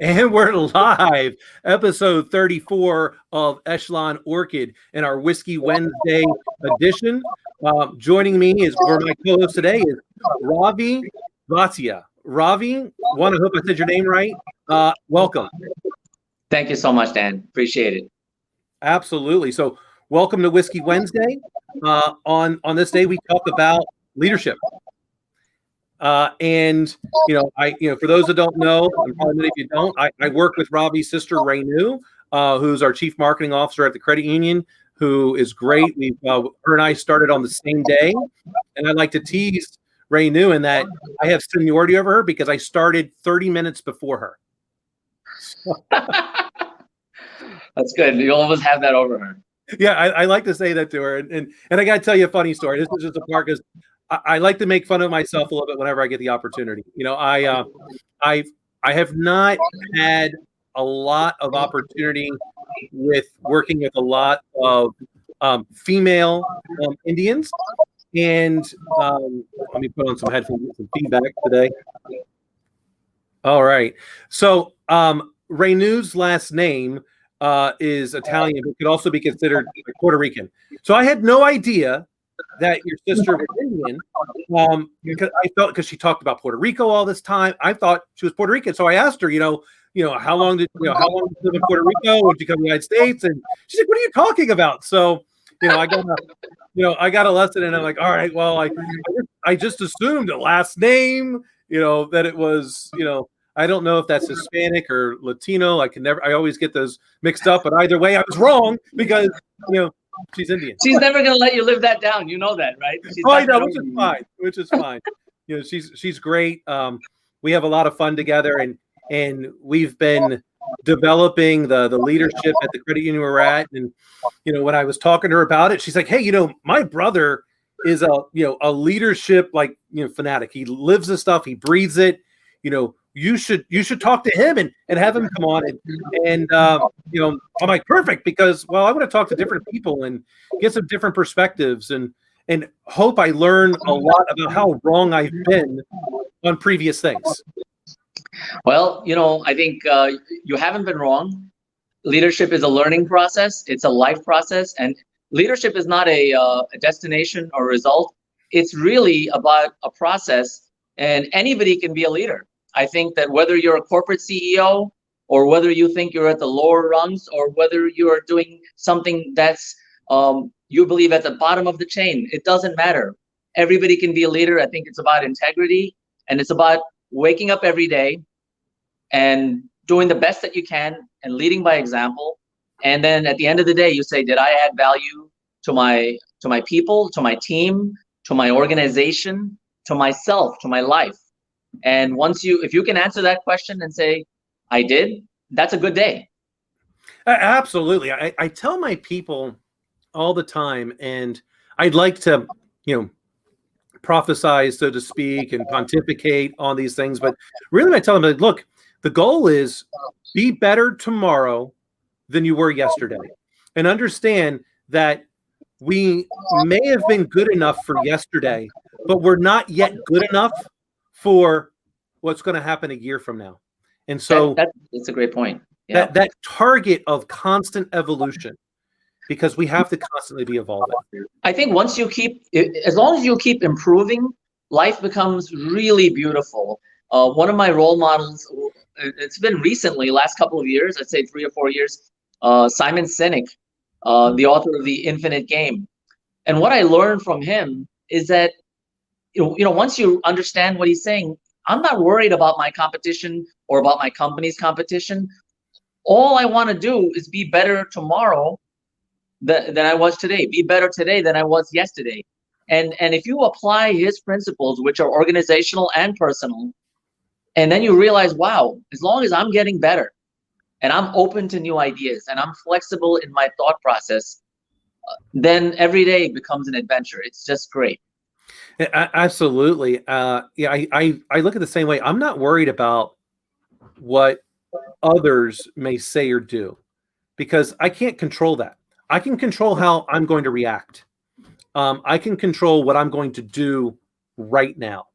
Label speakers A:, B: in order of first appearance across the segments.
A: And we're live, episode 34 of Echelon Orchid in our Whiskey Wednesday edition. Joining me is for my co-host today is Ravi, Bhatia. Ravi, I hope I said your name right. Welcome.
B: Thank you so much, Dan. Appreciate it.
A: Absolutely. So, welcome to Whiskey Wednesday. On this day, we talk about leadership. And for those that don't know, and probably many of you don't, I work with Ravi's sister Rainu, who's our chief marketing officer at the credit union, who is great. Her and I started on the same day, and I like to tease Rainu in that I have seniority over her because I started 30 minutes before her.
B: That's good. You always have that over her.
A: Yeah, I like to say that to her, and I got to tell you a funny story. This is just a part because I like to make fun of myself a little bit whenever I get the opportunity. I have not had a lot of opportunity with working with a lot of female Indians, and let me put on some headphones and get some feedback today. All right, so Rainu's last name is Italian, but could also be considered Puerto Rican. So I had no idea that your sister was Indian, because she talked about Puerto Rico all this time. I thought she was Puerto Rican, so I asked her, how long did you live in Puerto Rico? When did you come to the United States? And she's like, "What are you talking about?" So, I got a lesson, and I'm like, all right, well, I just assumed a last name, that it was, I don't know if that's Hispanic or Latino. I always get those mixed up, but either way, I was wrong because, she's Indian.
B: She's never going to let you live that down. You know that, right?
A: I know, which is fine. She's great. We have a lot of fun together, and we've been developing the leadership at the credit union we're at. And, when I was talking to her about it, she's like, "Hey, my brother is a leadership fanatic. He lives this stuff. He breathes it. You should talk to him and have him come on." And I'm like, perfect, because, well, I want to talk to different people and get some different perspectives and hope I learn a lot about how wrong I've been on previous things.
B: Well, I think you haven't been wrong. Leadership is a learning process. It's a life process. And leadership is not a destination or result. It's really about a process, and anybody can be a leader. I think that whether you're a corporate CEO or whether you think you're at the lower rungs or whether you're doing something that's you believe at the bottom of the chain, it doesn't matter. Everybody can be a leader. I think it's about integrity, and it's about waking up every day and doing the best that you can and leading by example. And then at the end of the day, you say, did I add value to my people, to my team, to my organization, to myself, to my life? And if you can answer that question and say, I did, that's a good day.
A: Absolutely. I tell my people all the time, and I'd like to, prophesize, so to speak, and pontificate on these things. But really, I tell them, look, the goal is be better tomorrow than you were yesterday. And understand that we may have been good enough for yesterday, but we're not yet good enough for what's going to happen a year from now. And so
B: that's a great point. Yeah.
A: That target of constant evolution, because we have to constantly be evolving.
B: I think as long as you keep improving, life becomes really beautiful. One of my role models, it's been recently, last couple of years, I'd say 3 or 4 years, Simon Sinek, the author of The Infinite Game. And what I learned from him is that, once you understand what he's saying, I'm not worried about my competition or about my company's competition. All I want to do is be better tomorrow than I was today, be better today than I was yesterday. And if you apply his principles, which are organizational and personal, and then you realize, wow, as long as I'm getting better and I'm open to new ideas and I'm flexible in my thought process, then every day becomes an adventure. It's just great.
A: Absolutely. I look at it the same way. I'm not worried about what others may say or do, because I can't control that. I can control how I'm going to react. I can control what I'm going to do right now.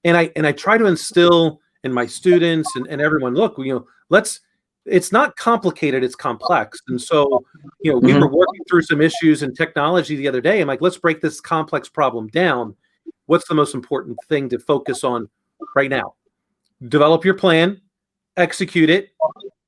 A: And I try to instill in my students and everyone, look, let's, it's not complicated, it's complex. And so, we
B: Mhm.
A: were working through some issues in technology the other day. I'm like, let's break this complex problem down. What's the most important thing to focus on right now? Develop your plan, execute it.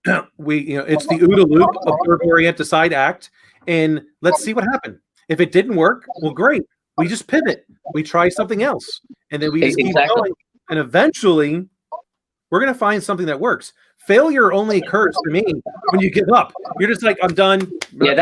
A: It's the OODA loop: observe, orient, decide, act, and let's see what happened. If it didn't work, well, great. We just pivot. We try something else, and then we just keep
B: Exactly.
A: going. And eventually, we're going to find something that works. Failure only occurs to me when you give up. You're just like, I'm done.
B: Yeah,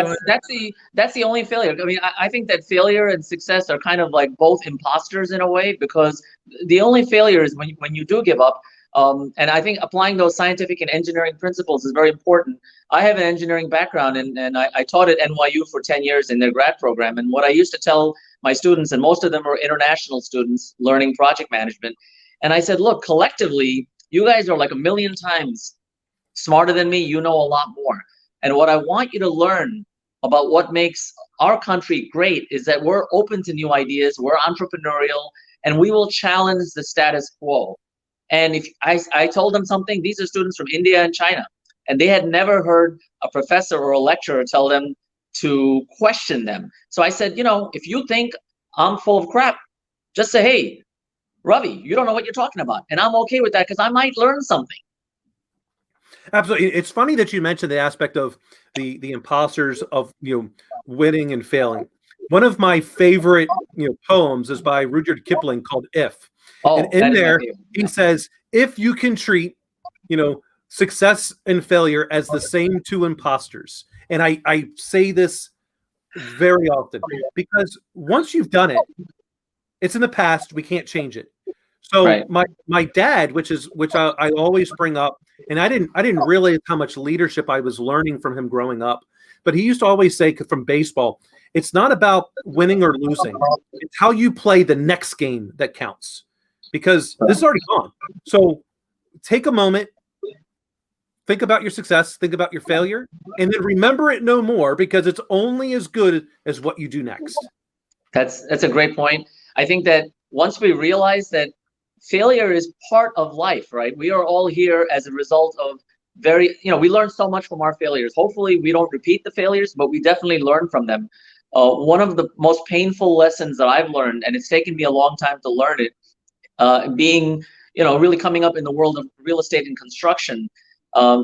B: that's the only failure. I mean, I think that failure and success are kind of like both imposters in a way, because the only failure is when you do give up. And I think applying those scientific and engineering principles is very important. I have an engineering background, and I taught at NYU for 10 years in their grad program. And what I used to tell my students, and most of them were international students learning project management, and I said, look, collectively, you guys are like a million times smarter than me. You know a lot more. And what I want you to learn about what makes our country great is that we're open to new ideas, we're entrepreneurial, and we will challenge the status quo. And if I told them something, these are students from India and China, and they had never heard a professor or a lecturer tell them to question them. So I said, if you think I'm full of crap, just say, hey, Ravi, you don't know what you're talking about. And I'm okay with that, because I might learn something.
A: Absolutely. It's funny that you mentioned the aspect of the imposters of winning and failing. One of my favorite poems is by Rudyard Kipling called "If."
B: Oh,
A: and in there he says, if you can treat success and failure as the same two imposters. And I say this very often, because once you've done it, it's in the past, we can't change it. So
B: right.
A: my dad, which I always bring up, and I didn't realize how much leadership I was learning from him growing up, but he used to always say from baseball, it's not about winning or losing, it's how you play the next game that counts, because this is already gone. So take a moment, think about your success, think about your failure, and then remember it no more, because it's only as good as what you do next.
B: That's a great point. I think that once we realize that failure is part of life, right? We are all here as a result of we learn so much from our failures. Hopefully we don't repeat the failures, but we definitely learn from them. One of the most painful lessons that I've learned, and it's taken me a long time to learn it, being, really coming up in the world of real estate and construction,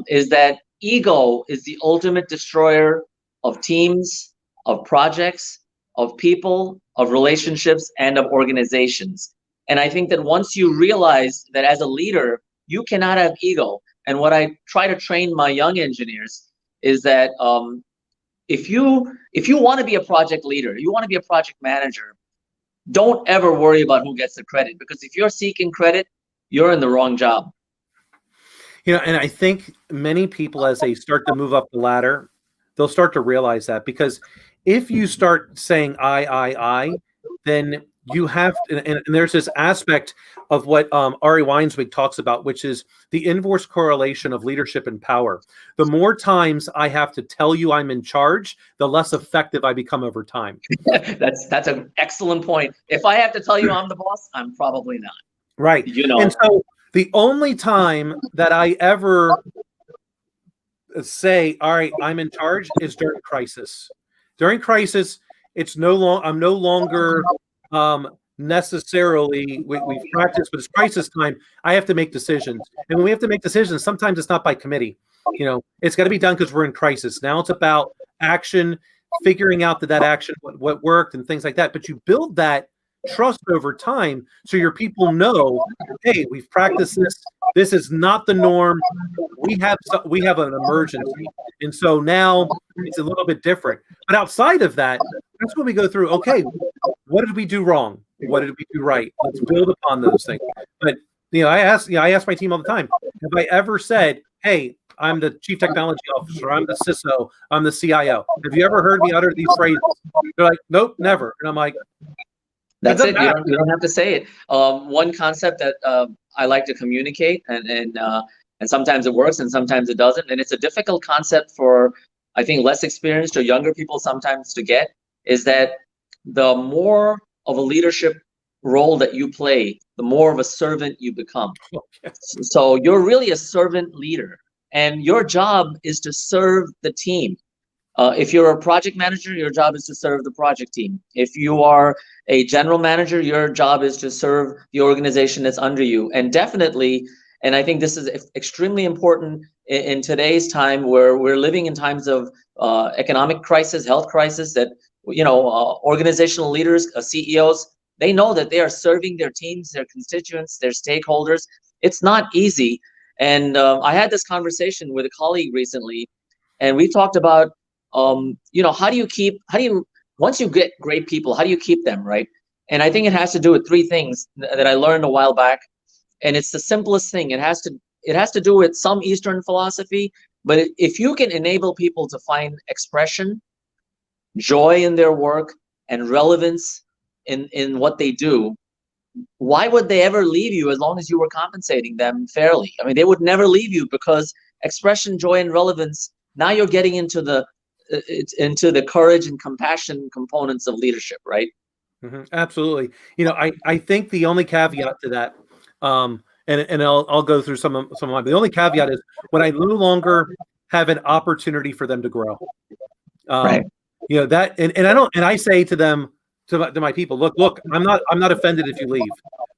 B: is that ego is the ultimate destroyer of teams, of projects, of people, of relationships, and of organizations. And I think that once you realize that as a leader, you cannot have ego. And what I try to train my young engineers is that if you want to be a project leader, you want to be a project manager, don't ever worry about who gets the credit, because if you're seeking credit, you're in the wrong job.
A: And I think many people, as they start to move up the ladder, they'll start to realize that, because if you start saying I, then you have, and there's this aspect of what Ari Weinswig talks about, which is the inverse correlation of leadership and power. The more times I have to tell you I'm in charge, the less effective I become over time.
B: That's an excellent point. If I have to tell you I'm the boss, I'm probably not.
A: Right. And so the only time that I ever say, all right, I'm in charge, is during crisis. During crisis, I'm no longer necessarily, we've practiced, but it's crisis time. I have to make decisions. And when we have to make decisions, sometimes it's not by committee. It's got to be done because we're in crisis. Now it's about action, figuring out that action, what worked and things like that. But you build that trust over time, so your people know, hey, we've practiced this. This is not the norm. We have an emergency, and so now it's a little bit different. But outside of that, that's when we go through. Okay, what did we do wrong? What did we do right? Let's build upon those things. But I ask my team all the time, have I ever said, hey, I'm the chief technology officer, I'm the CISO, I'm the CIO. Have you ever heard me utter these phrases? They're like, nope, never. And I'm like,
B: that's it. You don't have to say it. One concept that I like to communicate, and sometimes it works and sometimes it doesn't. And it's a difficult concept for, I think, less experienced or younger people sometimes to get, is that the more of a leadership role that you play, the more of a servant you become. So you're really a servant leader. and your job is to serve the team. If you're a project manager, your job is to serve the project team. If you are a general manager, your job is to serve the organization that's under you. And definitely, and I think this is extremely important in today's time, where we're living in times of economic crisis, health crisis, that organizational leaders, CEOs, they know that they are serving their teams, their constituents, their stakeholders. It's not easy. And I had this conversation with a colleague recently, and we talked about how do you once you get great people, how do you keep them, right? And I think it has to do with three things that I learned a while back, and it's the simplest thing. It has to do with some Eastern philosophy, but if you can enable people to find expression, joy in their work, and relevance in what they do, why would they ever leave you as long as you were compensating them fairly? I mean, they would never leave you, because expression, joy, and relevance, now you're getting into the courage and compassion components of leadership, right?
A: Absolutely. I think the only caveat to that, and I'll go through some of mine. The only caveat is when I no longer have an opportunity for them to grow.
B: Right.
A: That, and I say to them, to my people, look, I'm not offended if you leave,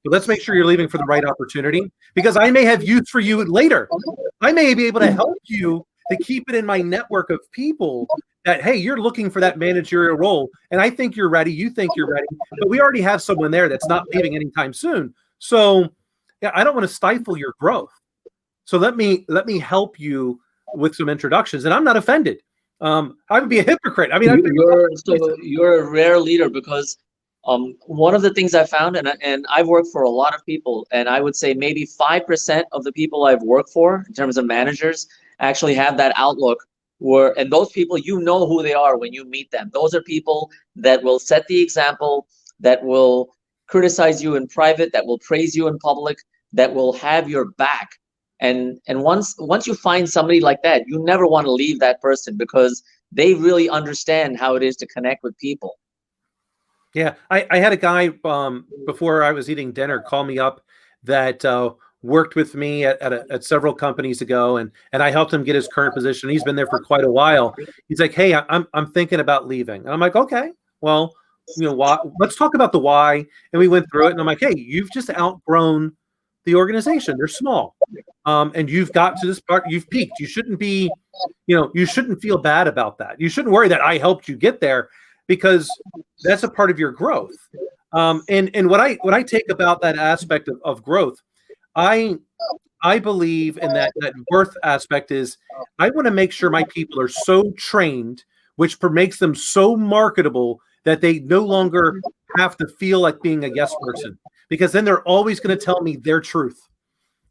A: but let's make sure you're leaving for the right opportunity, because I may have use for you later. I may be able to help you to keep it in my network of people that, hey, you're looking for that managerial role, and I think you're ready, you think you're ready, but we already have someone there that's not leaving anytime soon. So yeah, I don't want to stifle your growth. So let me help you with some introductions, and I'm not offended. I would be a hypocrite. I mean,
B: you're a rare leader, because one of the things I found, and I've worked for a lot of people, and I would say maybe 5% of the people I've worked for in terms of managers actually have that outlook, and those people, who they are when you meet them. Those are people that will set the example, that will criticize you in private, that will praise you in public, that will have your back. And once you find somebody like that, you never want to leave that person, because they really understand how it is to connect with people.
A: Yeah, I had a guy before I was eating dinner call me up that worked with me at several companies ago, and I helped him get his current position. He's been there for quite a while. He's like, "Hey, I'm thinking about leaving," and I'm like, "Okay, well, why? Let's talk about the why." And we went through it, and I'm like, "Hey, you've just outgrown the organization. They're small, and you've got to this part. You've peaked. You shouldn't be, you shouldn't feel bad about that. You shouldn't worry that I helped you get there, because that's a part of your growth." And what I take about that aspect of growth, I believe in that worth aspect is, I want to make sure my people are so trained, which makes them so marketable, that they no longer have to feel like being a yes person, because then they're always going to tell me their truth.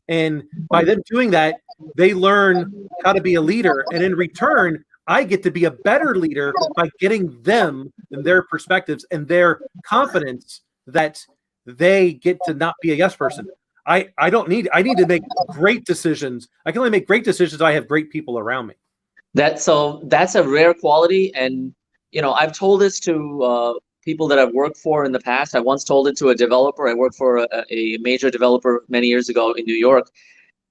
A: And by them doing that, they learn how to be a leader. And in return, I get to be a better leader by getting them and their perspectives and their confidence that they get to not be a yes person. I need to make great decisions. I can only make great decisions if I have great people around me.
B: That's a rare quality. And, I've told this to people that I've worked for in the past. I once told it to a developer. I worked for a major developer many years ago in New York.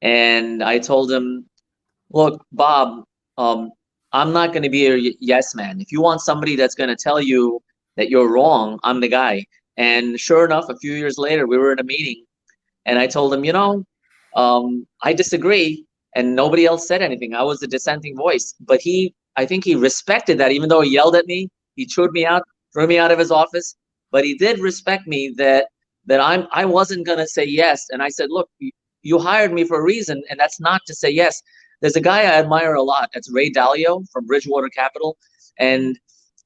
B: And I told him, look, Bob, I'm not going to be a yes man. If you want somebody that's going to tell you that you're wrong, I'm the guy. And sure enough, a few years later, we were in a meeting, and I told him, I disagree, and nobody else said anything. I was the dissenting voice, but I think he respected that, even though he yelled at me, he chewed me out, threw me out of his office, but he did respect me that I wasn't going to say yes. And I said, look, you hired me for a reason, and that's not to say yes. There's a guy I admire a lot. That's Ray Dalio from Bridgewater Capital. And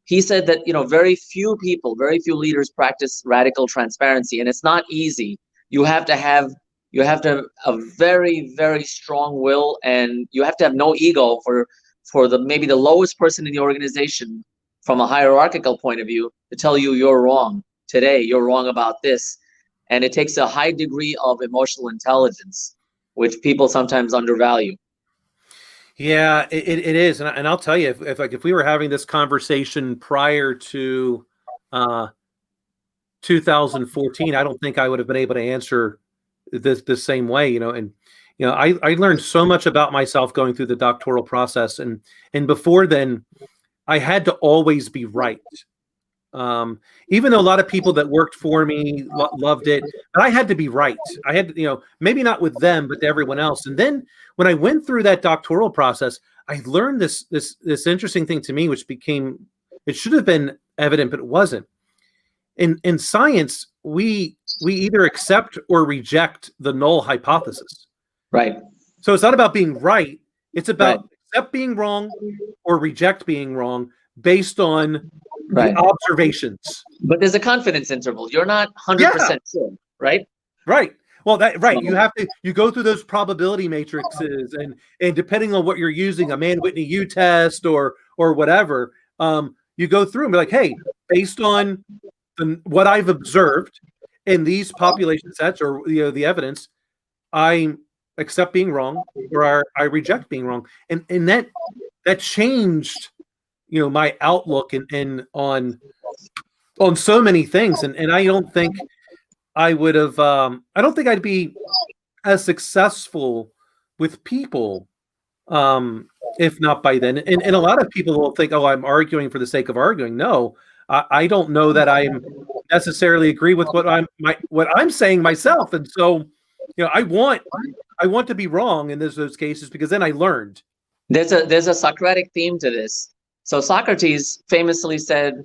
B: he said that, very few leaders practice radical transparency, and it's not easy. You have to have a very, very strong will, and you have to have no ego for maybe the lowest person in the organization, from a hierarchical point of view, to tell you you're wrong today, you're wrong about this. And it takes a high degree of emotional intelligence, which people sometimes undervalue.
A: Yeah, it is, and I'll tell you, if we were having this conversation prior to 2014, I don't think I would have been able to answer this the same way, And I learned so much about myself going through the doctoral process, and before then, I had to always be right. Even though a lot of people that worked for me loved it, but I had to be right. I had to, maybe not with them, but to everyone else. And then when I went through that doctoral process, I learned this interesting thing to me, which became, it should have been evident, but it wasn't. In science, we either accept or reject the null hypothesis.
B: Right.
A: So it's not about being right. It's about accept being wrong or reject being wrong based on the observations.
B: But there's a confidence interval. You're not 100% sure, right?
A: Right. Well, you have to, you go through those probability matrices, and depending on what you're using, a Mann-Whitney U test or whatever, you go through and be like, hey, based on what I've observed in these population sets, or the evidence, I accept being wrong or I reject being wrong, and that changed my outlook and on so many things, and I don't think I would have I don't think I'd be as successful with people if not by then. And a lot of people will think, oh, I'm arguing for the sake of arguing. No, I don't know that I necessarily agree with what I'm saying myself, and so I want to be wrong in those cases, because then I learned.
B: There's a Socratic theme to this. So Socrates famously said,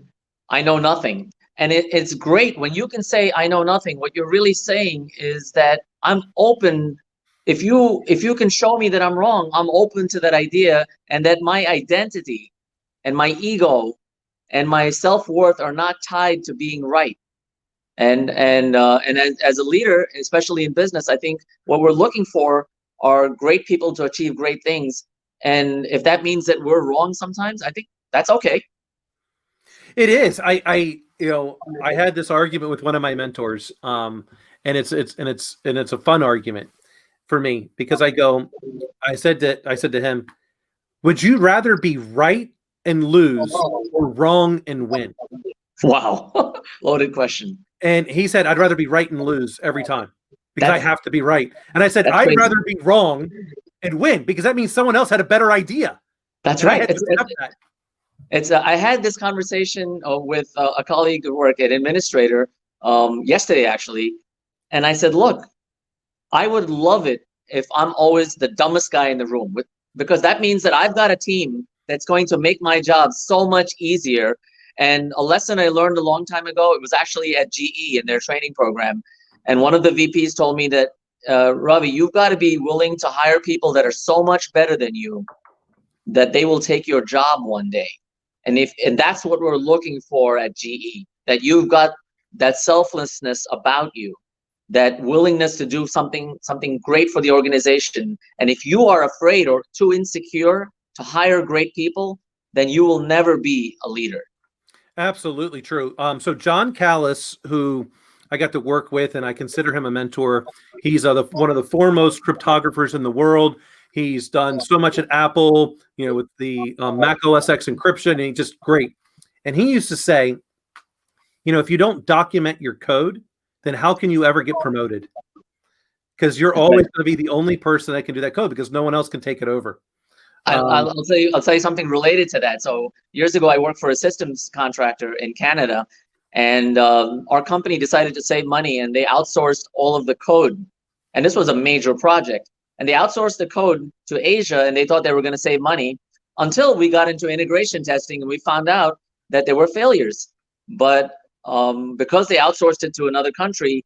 B: I know nothing. And it's great when you can say, I know nothing. What you're really saying is that I'm open. If you can show me that I'm wrong, I'm open to that idea, and that my identity and my ego and my self-worth are not tied to being right. And as a leader, especially in business, I think what we're looking for are great people to achieve great things. And if that means that we're wrong sometimes, I think that's okay.
A: It is. I had this argument with one of my mentors, and it's a fun argument for me, because I said to him, would you rather be right and lose or wrong and win?
B: Wow. Loaded question.
A: And he said, I'd rather be right and lose every time, because I have to be right. And I said, I'd
B: crazy.
A: rather be wrong and win, because that means someone else had a better idea.
B: That's right. I had this conversation with a colleague at work, an administrator, yesterday actually, and I said, look, I would love it if I'm always the dumbest guy in the room, because that means that I've got a team that's going to make my job so much easier. And a lesson I learned a long time ago, it was actually at GE in their training program. And one of the VPs told me that, Ravi, you've got to be willing to hire people that are so much better than you that they will take your job one day. And that's what we're looking for at GE, that you've got that selflessness about you, that willingness to do something great for the organization. And if you are afraid or too insecure to hire great people, then you will never be a leader. Absolutely
A: true. So John Callis, who I got to work with, and I consider him a mentor. He's one of the foremost cryptographers in the world. He's done so much at Apple, with the Mac OS X encryption, and he's just great. And he used to say, if you don't document your code, then how can you ever get promoted? Because you're always going to be the only person that can do that code, because no one else can take it over.
B: I'll tell you something related to that. So years ago, I worked for a systems contractor in Canada, and our company decided to save money, and they outsourced all of the code. And this was a major project. And they outsourced the code to Asia, and they thought they were going to save money, until we got into integration testing and we found out that there were failures. But because they outsourced it to another country,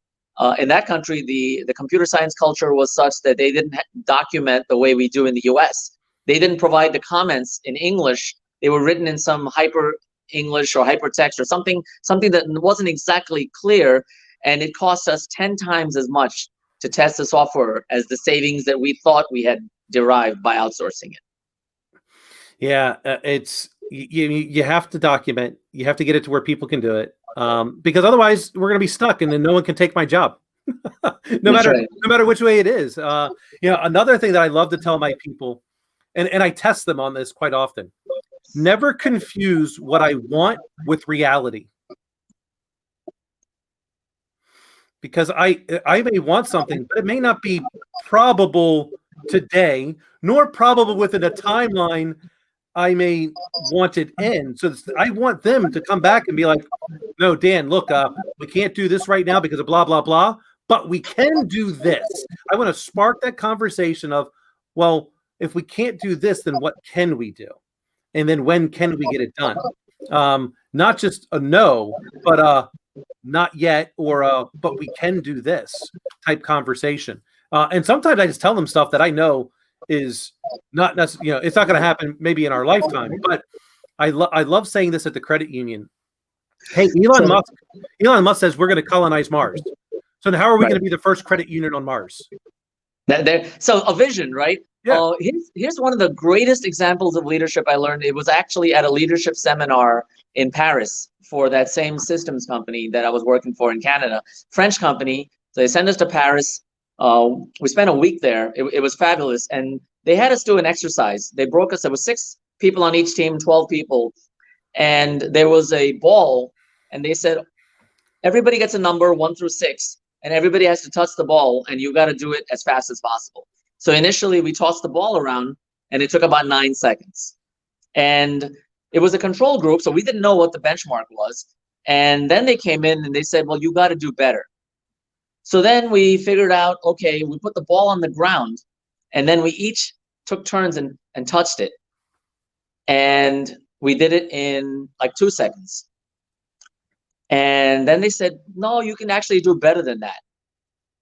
B: in that country, the computer science culture was such that they didn't document the way we do in the US. They didn't provide the comments in English. They were written in some hyper English or hypertext or something that wasn't exactly clear, and it cost us 10 times as much to test the software as the savings that we thought we had derived by outsourcing it.
A: Yeah, it's you have to document. You have to get it to where people can do it, because otherwise we're going to be stuck, and then no one can take my job, no matter which way it is. Another thing that I love to tell my people, and I test them on this quite often: never confuse what I want with reality. because I may want something, but it may not be probable today, nor probable within a timeline I may want it in. So I want them to come back and be like, no, Dan, look, we can't do this right now because of blah, blah, blah, but we can do this. I want to spark that conversation of, well, if we can't do this, then what can we do? And then when can we get it done? Not just a no, but not yet, or but we can do this type conversation. And sometimes I just tell them stuff that I know is not necessarily, it's not going to happen maybe in our lifetime, but I love saying this at the credit union. Hey, Elon Musk says we're going to colonize Mars. So how are we going to be the first credit union on Mars?
B: So a vision, right?
A: Yeah.
B: Here's one of the greatest examples of leadership I learned. It was actually at a leadership seminar in Paris for that same systems company that I was working for in Canada, French company. So they sent us to Paris. We spent a week there. It was fabulous. And they had us do an exercise. They broke us. There was 6 people on each team, 12 people. And there was a ball. And they said, everybody gets a number 1 through 6. And everybody has to touch the ball. And you got to do it as fast as possible. So initially, we tossed the ball around. And it took about 9 seconds. And it was a control group. So we didn't know what the benchmark was. And then they came in and they said, well, you got to do better. So then we figured out, okay, we put the ball on the ground, and then we each took turns and touched it. And we did it in like 2 seconds. And then they said, no, you can actually do better than that.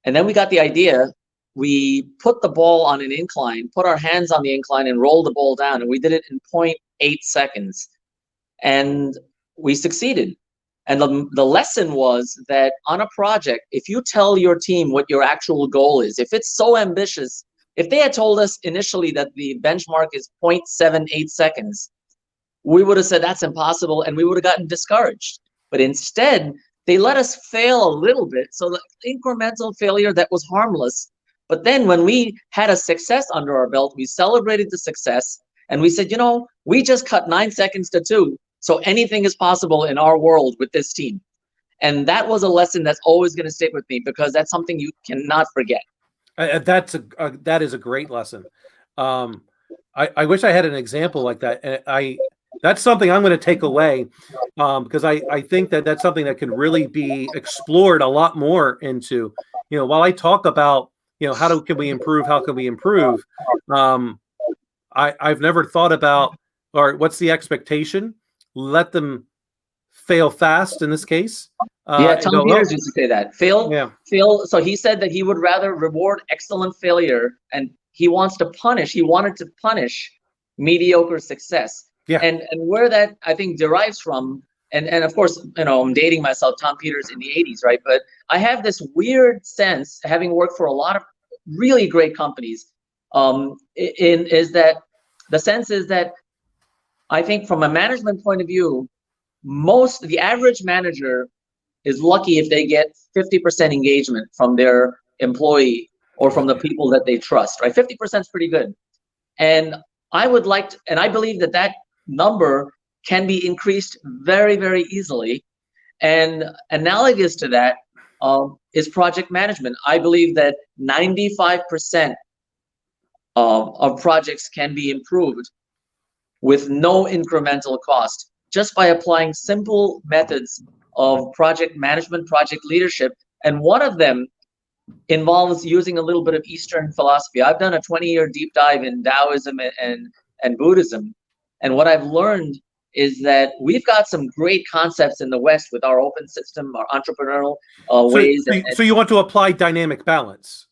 B: And then we got the idea. We put the ball on an incline, put our hands on the incline and rolled the ball down. And we did it in 0.8 seconds. And we succeeded. And the lesson was that on a project, if you tell your team what your actual goal is, if it's so ambitious, if they had told us initially that the benchmark is 0.78 seconds, we would have said that's impossible and we would have gotten discouraged. But instead, they let us fail a little bit. So the incremental failure that was harmless. But then when we had a success under our belt, we celebrated the success and we said, we just cut 9 seconds to 2. So anything is possible in our world with this team. And that was a lesson that's always going to stick with me because that's something you cannot forget.
A: That is a great lesson. I wish I had an example like that. That's something I'm going to take away because I think that's something that can really be explored a lot more into, while I talk about, can we improve? How can we improve? I've never thought about, or what's the expectation? Let them fail fast in this case.
B: Tom Peters used to say that. Fail. So he said that he would rather reward excellent failure, and he wanted to punish mediocre success.
A: Yeah.
B: And where that I think derives from, and of course, I'm dating myself, Tom Peters in the 80s, right? But I have this weird sense, having worked for a lot of really great companies, is that the sense is that I think from a management point of view, the average manager is lucky if they get 50% engagement from their employee or from the people that they trust, right? 50% is pretty good. And I believe that number can be increased very, very easily. And analogous to that is project management. I believe that 95% of projects can be improved with no incremental cost, just by applying simple methods of project management, project leadership. And one of them involves using a little bit of Eastern philosophy. I've done a 20-year deep dive in Taoism and Buddhism. And what I've learned is that we've got some great concepts in the West with our open system, our entrepreneurial ways.
A: So you want to apply dynamic balance?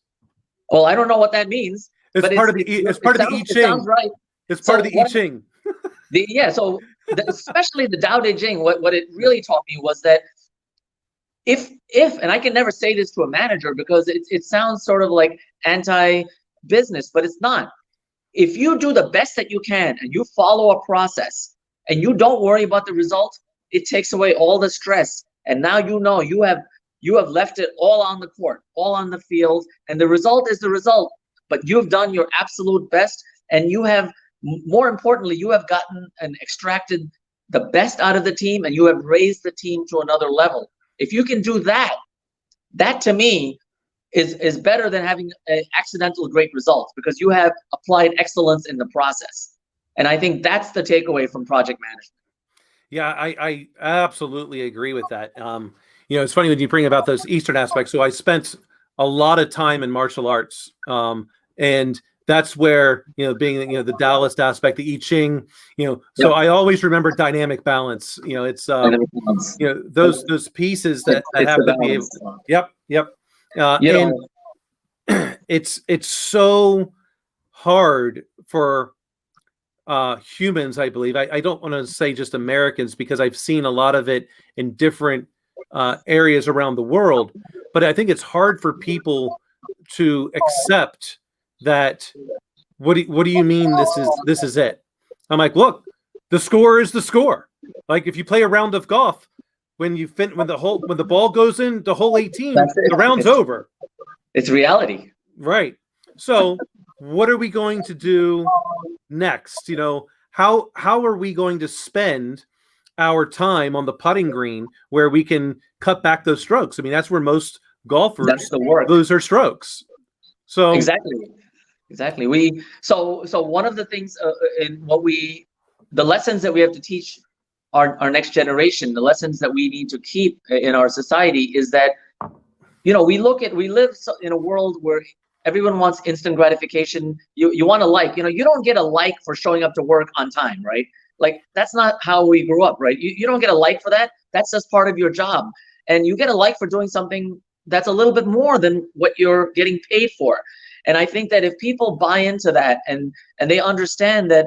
B: Well, I don't know what that means.
A: It's part of the I Ching.
B: It sounds right.
A: It's part of the I Ching.
B: Especially the Tao Te Ching, what it really taught me was that if and I can never say this to a manager because it sounds sort of like anti-business, but it's not. If you do the best that you can and you follow a process and you don't worry about the result, it takes away all the stress. And now you have left it all on the court, all on the field, and the result is the result. But you've done your absolute best, and you have, more importantly, you have gotten and extracted the best out of the team, and you have raised the team to another level. If you can do that, That to me is better than having an accidental great results, because you have applied excellence in the process. And I think that's the takeaway from project management.
A: Yeah, I absolutely agree with that. It's funny when you bring about those Eastern aspects. So I spent a lot of time in martial arts, and that's where, being, the Taoist aspect, the I Ching, so I always remember dynamic balance. It's those pieces that have to be able. Yep. And it's so hard for humans, I believe. I don't want to say just Americans, because I've seen a lot of it in different areas around the world, but I think it's hard for people to accept that. What do you mean this is it? I'm like, look, the score is the score. Like, if you play a round of golf, when the ball goes in the hole 18, the round's over.
B: It's reality.
A: Right. So what are we going to do next? How are we going to spend our time on the putting green where we can cut back those strokes? I mean, that's where most golfers lose their strokes. So
B: exactly. So one of the things in the lessons that we have to teach our next generation, the lessons that we need to keep in our society, is that we live in a world where everyone wants instant gratification. You want to like, you don't get a like for showing up to work on time, right? Like, that's not how we grew up, right? You don't get a like for that. That's just part of your job. And you get a like for doing something that's a little bit more than what you're getting paid for. And I think that if people buy into that and they understand that,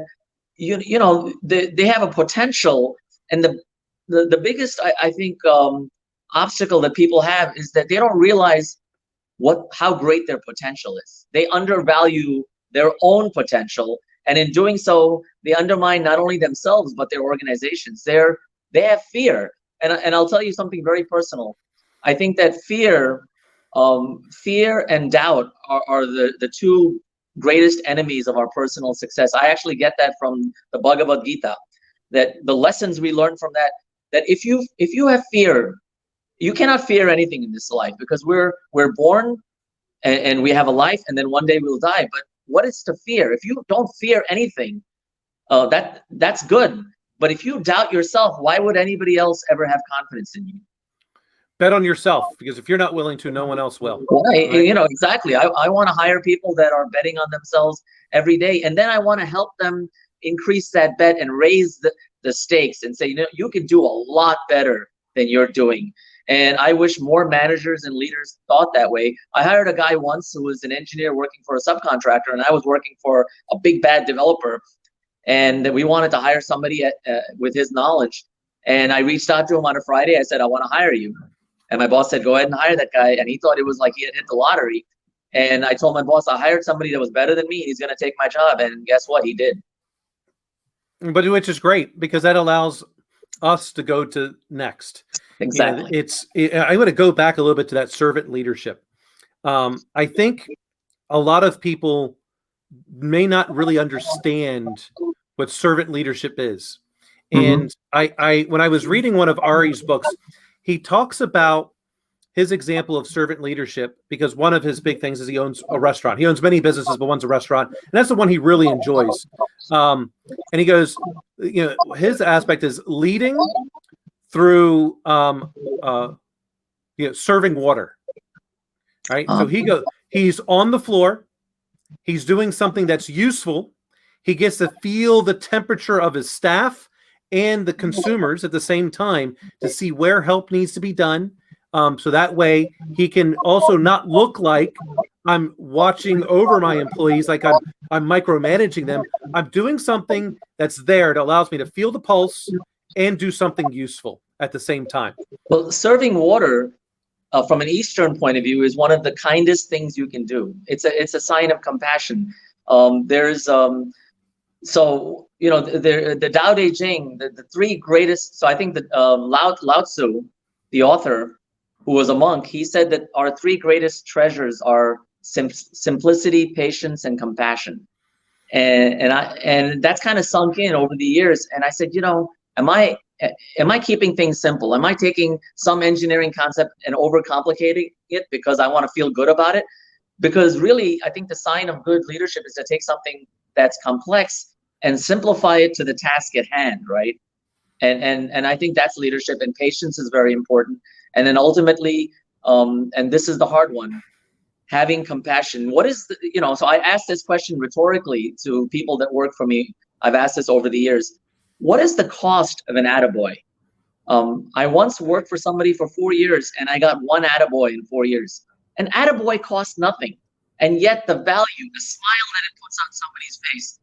B: they have a potential, and the biggest, I think, obstacle that people have is that they don't realize how great their potential is. They undervalue their own potential, and in doing so, they undermine not only themselves but their organizations. They have fear, and I'll tell you something very personal. I think that fear and doubt are the two greatest enemies of our personal success. I actually get that from the Bhagavad Gita, that the lessons we learn from that if you have fear, you cannot fear anything in this life, because we're born and we have a life, and then one day we'll die. But what is to fear? If you don't fear anything, that's good. But if you doubt yourself, why would anybody else ever have confidence in you?
A: Bet on yourself, because if you're not willing to, no one else will.
B: Right? Exactly. I want to hire people that are betting on themselves every day, and then I want to help them increase that bet and raise the stakes and say, you can do a lot better than you're doing. And I wish more managers and leaders thought that way. I hired a guy once who was an engineer working for a subcontractor, and I was working for a big bad developer, and we wanted to hire somebody with his knowledge. And I reached out to him on a Friday. I said, I want to hire you. And my boss said, go ahead and hire that guy. And he thought it was like he had hit the lottery. And I told my boss, I hired somebody that was better than me. He's going to take my job. And guess what? He did.
A: But which is great, because that allows us to go to next.
B: Exactly.
A: I want to go back a little bit to that servant leadership. I think a lot of people may not really understand what servant leadership is. And when I was reading one of Ari's books, he talks about his example of servant leadership, because one of his big things is he owns a restaurant. He owns many businesses, but one's a restaurant, and that's the one he really enjoys. And he goes, his aspect is leading through serving water. Right. So he's on the floor, he's doing something that's useful. He gets to feel the temperature of his staff and the consumers at the same time to see where help needs to be done. So that way he can also not look like I'm watching over my employees, like I'm micromanaging them. I'm doing something that's there that allows me to feel the pulse and do something useful at the same time.
B: Well, serving water from an Eastern point of view is one of the kindest things you can do. It's a sign of compassion. The Tao Te Ching, the three greatest. So I think that Lao Tzu, the author, who was a monk, he said that our three greatest treasures are simplicity, patience, and compassion. And that's kind of sunk in over the years. And I said, am I am I keeping things simple? Am I taking some engineering concept and overcomplicating it because I want to feel good about it? Because really, I think the sign of good leadership is to take something that's complex and simplify it to the task at hand, right? And I think that's leadership, and patience is very important. And then ultimately, and this is the hard one, having compassion. What is the, so I asked this question rhetorically to people that work for me. I've asked this over the years. What is the cost of an attaboy? I once worked for somebody for 4 years, and I got one attaboy in 4 years. An attaboy costs nothing, and yet the value, the smile that it puts on somebody's face,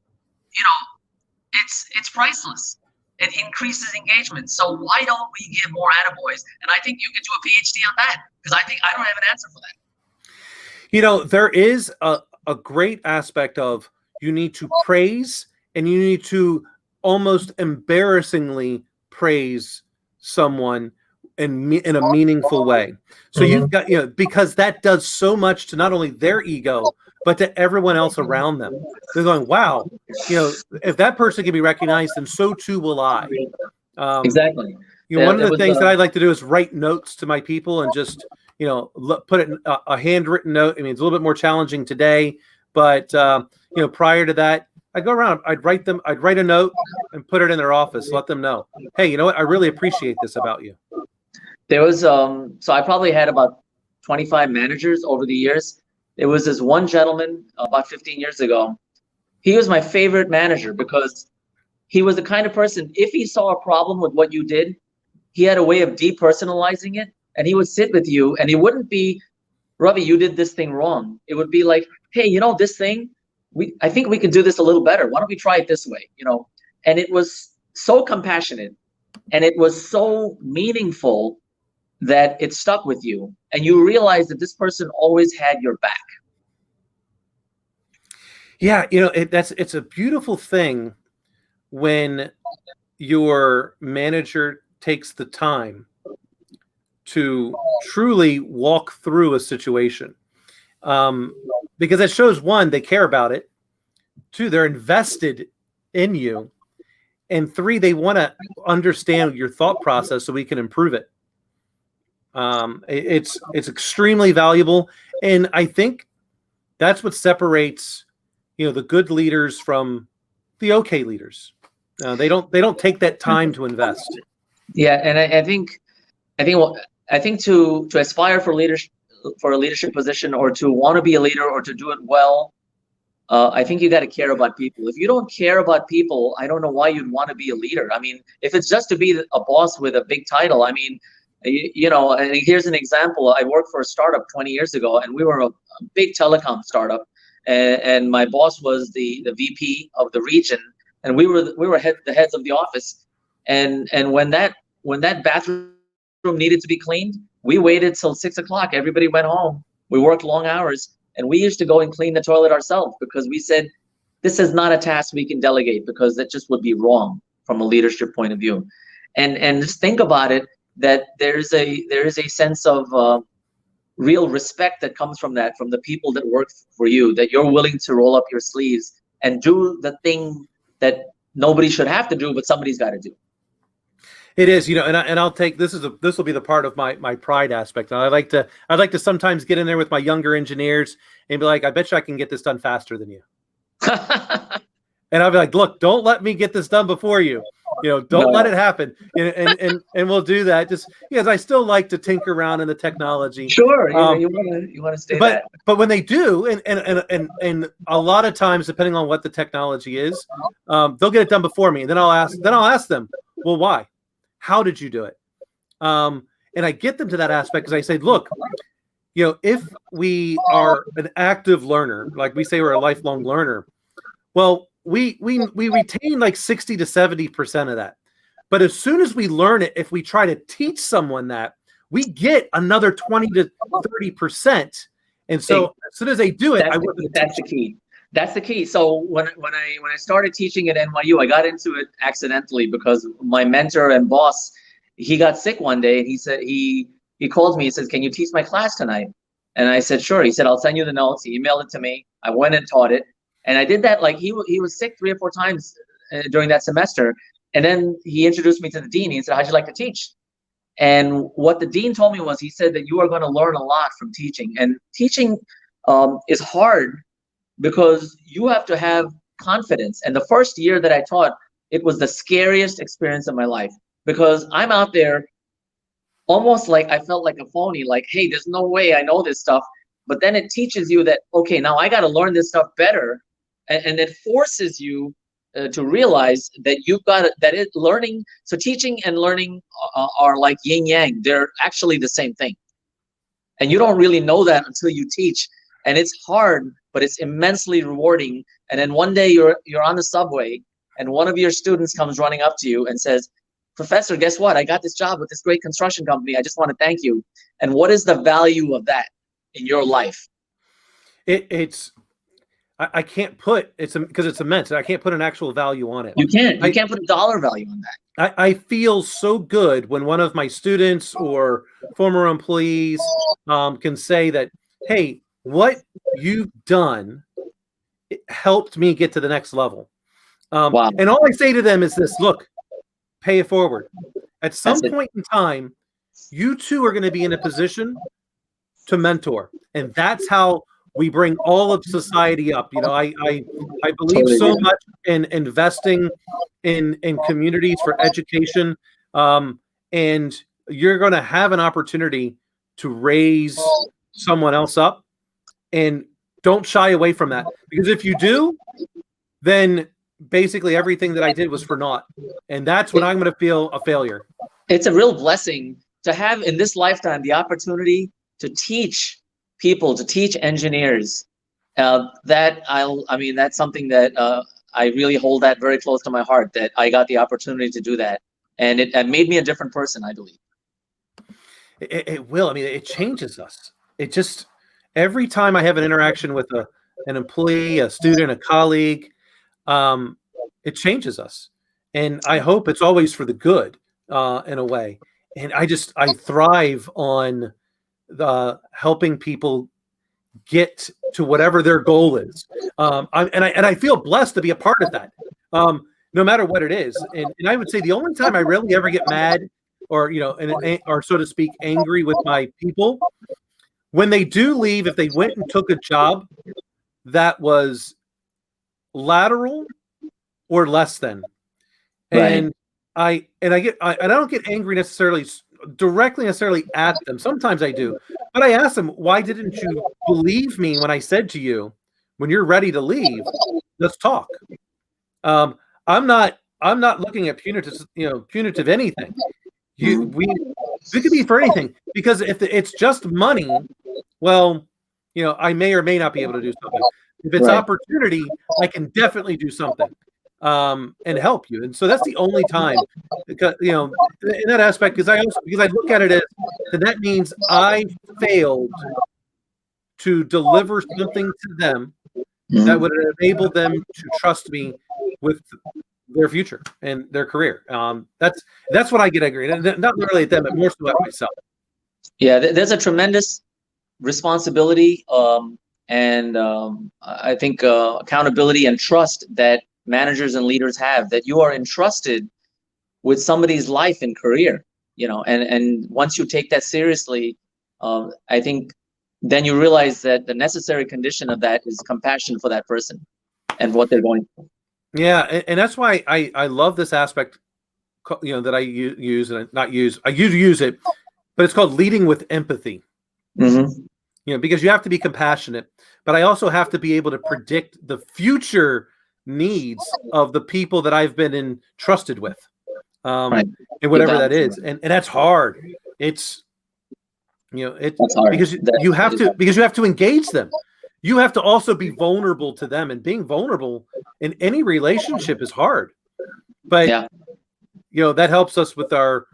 B: it's priceless. It increases engagement. So why don't we give more attaboys? And I think you could do a PhD on that, because I think I don't have an answer for that.
A: There is a great aspect of, you need to praise, and you need to almost embarrassingly praise someone in a meaningful way. So you've got, because that does so much to not only their ego, but to everyone else around them. They're going, wow, if that person can be recognized, then so too will I.
B: Exactly.
A: One of the things that I like to do is write notes to my people and just, put it in a handwritten note. I mean, it's a little bit more challenging today, but prior to that, I'd go around, I'd write a note and put it in their office, let them know, hey, you know what? I really appreciate this about you.
B: There was, so I probably had about 25 managers over the years. There was this one gentleman about 15 years ago. He was my favorite manager because he was the kind of person, if he saw a problem with what you did, he had a way of depersonalizing it, and he would sit with you, and he wouldn't be, Ravi, you did this thing wrong. It would be like, hey, this thing, I think we could do this a little better. Why don't we try it this way? And it was so compassionate, and it was so meaningful that it stuck with you, and you realize that this person always had your back.
A: Yeah, it's a beautiful thing when your manager takes the time to truly walk through a situation, because it shows, one, they care about it, two, they're invested in you, and three, they want to understand your thought process so we can improve it. It's extremely valuable, and I think that's what separates the good leaders from the okay leaders. They don't take that time to invest.
B: Yeah, and I think to aspire for leadership, for a leadership position, or to want to be a leader, or to do it well, I think you got to care about people. If you don't care about people, I don't know why you'd want to be a leader. I mean, if it's just to be a boss with a big title, I mean, and here's an example. I worked for a startup 20 years ago, and we were a big telecom startup, and my boss was the VP of the region, and we were the heads of the office, and when that bathroom needed to be cleaned, we waited till 6 o'clock. Everybody went home. We worked long hours, and we used to go and clean the toilet ourselves, because we said, this is not a task we can delegate, because that just would be wrong from a leadership point of view. And just think about it, that there is a sense of real respect that comes from that, from the people that work for you, that you're willing to roll up your sleeves and do the thing that nobody should have to do, but somebody's got to do.
A: It is, and I'll take this will be the part of my pride aspect. And I'd like to sometimes get in there with my younger engineers and be like, I bet you I can get this done faster than you. And I'll be like, look, don't let me get this done before you. Don't let it happen. And we'll do that. Just because I still like to tinker around in the technology.
B: Sure, you want to stay that.
A: But when they do, and a lot of times, depending on what the technology is, they'll get it done before me, and then I'll ask them, well, why? How did you do it? And I get them to that aspect, because I say, look, if we are an active learner, like we say we're a lifelong learner, well, we retain like 60 to 70% of that. But as soon as we learn it, if we try to teach someone that, we get another 20 to 30%. And so as soon as they do it,
B: that's the key. That's the key. So when I started teaching at NYU, I got into it accidentally, because my mentor and boss, he got sick one day, and he said, he called me, he says, can you teach my class tonight? And I said, sure. He said, I'll send you the notes. He emailed it to me. I went and taught it. And I did that, like he was sick 3 or 4 times during that semester. And then he introduced me to the dean. He said, how'd you like to teach? And what the dean told me was, he said that you are going to learn a lot from teaching. And teaching is hard because you have to have confidence. And the first year that I taught, it was the scariest experience of my life, because I'm out there almost like I felt like a phony, like, hey, there's no way I know this stuff. But then it teaches you that, okay, now I got to learn this stuff better. And it forces you to realize that you've got that it learning. So teaching and learning are like yin yang. They're actually the same thing. And you don't really know that until you teach. And it's hard, but it's immensely rewarding. And then one day you're on the subway and one of your students comes running up to you and says, Professor, guess what? I got this job with this great construction company. I just want to thank you. And what is the value of that in your life?
A: I can't put because it's immense. I can't put an actual value on it.
B: You can't put a dollar value on that.
A: I feel so good when one of my students or former employees can say that, hey, what you've done helped me get to the next level.
B: Wow.
A: And all I say to them is this: look, pay it forward. At some point in time, you too are going to be in a position to mentor, and that's how we bring all of society up. You know, I believe so much in investing in communities for education, and you're going to have an opportunity to raise someone else up, and don't shy away from that, because if you do, then basically everything that I did was for naught, and that's when I'm going to feel a failure.
B: It's a real blessing to have in this lifetime the opportunity to teach people, to teach engineers. I mean, that's something that I really hold that very close to my heart, that I got the opportunity to do that. And it made me a different person, I believe.
A: It will. I mean, it changes us. It just, every time I have an interaction with an employee, a student, a colleague, it changes us. And I hope it's always for the good, in a way. And I thrive on helping people get to whatever their goal is. I feel blessed to be a part of that, no matter what it is. And I would say the only time I really ever get mad or, or so to speak, angry with my people, when they do leave, if they went and took a job that was lateral or less than. And right. I don't get angry necessarily directly at them. Sometimes I do, but I ask them, why didn't you believe me when I said to you, when you're ready to leave, let's talk. I'm not looking at punitive anything. We could be for anything, because if it's just money, well, I may or may not be able to do something. If it's right. Opportunity, I can definitely do something and help you. And so that's the only time, because in that aspect, because I look at it as that means I failed to deliver something to them that would enable them to trust me with their future and their career. That's what I get angry, and not really at them, but more so at myself.
B: Yeah, there's a tremendous responsibility and I think accountability and trust that managers and leaders have, that you are entrusted with somebody's life and career, and once you take that seriously, I think then you realize that the necessary condition of that is compassion for that person and what they're going through.
A: Yeah, and that's why I love this aspect, that I use, and not use. I use it, but it's called leading with empathy. Mm-hmm. Because you have to be compassionate, but I also have to be able to predict the future needs of the people that I've been entrusted with, right. And whatever that is, and that's hard. It's it's hard. Because you have to engage them. You have to also be vulnerable to them, and being vulnerable in any relationship is hard. But that helps us with our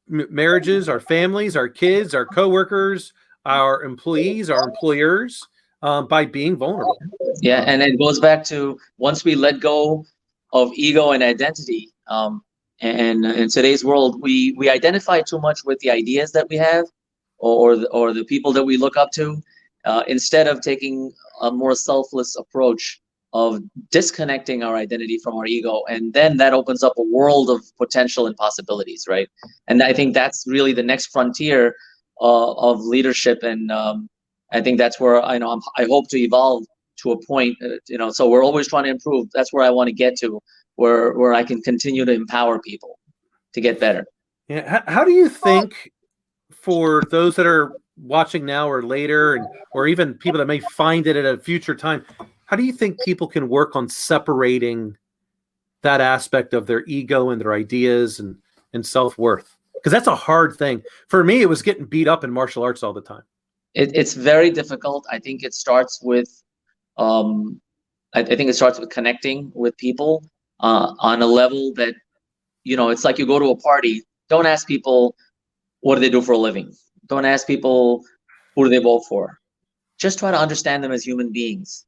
A: marriages, our families, our kids, our coworkers, our employees, our employers, by being vulnerable.
B: Yeah, and it goes back to, once we let go of ego and identity, and in today's world, we identify too much with the ideas that we have, or the people that we look up to, instead of taking a more selfless approach of disconnecting our identity from our ego, and then that opens up a world of potential and possibilities, right? And I think that's really the next frontier of leadership, and I think that's where I hope to evolve to a point, so we're always trying to improve. That's where I want to get to, where I can continue to empower people to get better.
A: Yeah. How do you think, for those that are watching now or later, or even people that may find it at a future time, how do you think people can work on separating that aspect of their ego and their ideas and self-worth? Because that's a hard thing. For me, it was getting beat up in martial arts all the time.
B: It's very difficult. I think it starts with I think it starts with connecting with people on a level that, it's like you go to a party. Don't ask people what do they do for a living. Don't ask people who do they vote for. Just try to understand them as human beings.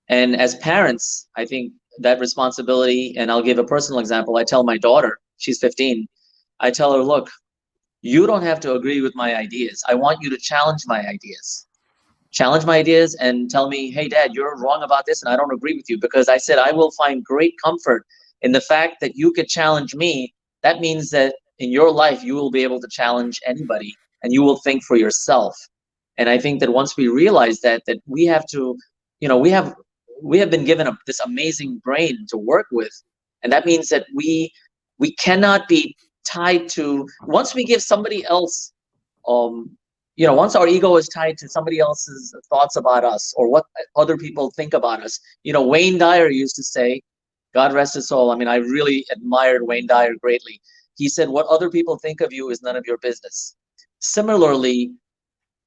B: And as parents, I think that responsibility, and I'll give a personal example. I tell my daughter, she's 15, I tell her, look, you don't have to agree with my ideas. I want you to challenge my ideas. Challenge my ideas and tell me, hey, Dad, you're wrong about this and I don't agree with you. Because I said I will find great comfort in the fact that you could challenge me. That means that in your life, you will be able to challenge anybody and you will think for yourself. And I think that once we realize that we have to, we have been given this amazing brain to work with. And that means that we cannot be tied to, once we give somebody else, once our ego is tied to somebody else's thoughts about us or what other people think about us. Wayne Dyer used to say, God rest his soul. I mean, I really admired Wayne Dyer greatly. He said, what other people think of you is none of your business. Similarly,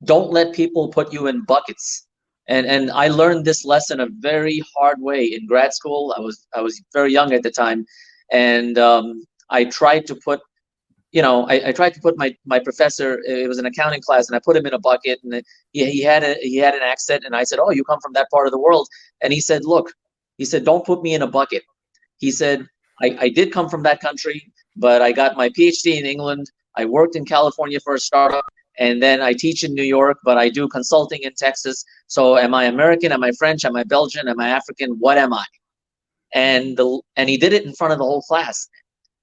B: don't let people put you in buckets. And I learned this lesson a very hard way in grad school. I was very young at the time, and I tried to put, I tried to put my professor. It was an accounting class, and I put him in a bucket, and he had an accent, and I said, "Oh, you come from that part of the world?" And he said, "Look," he said, "don't put me in a bucket." He said, I did come from that country, but I got my PhD in England. I worked in California for a startup. And then I teach in New York, but I do consulting in Texas. So am I American? Am I French? Am I Belgian? Am I African? What am I? And he did it in front of the whole class.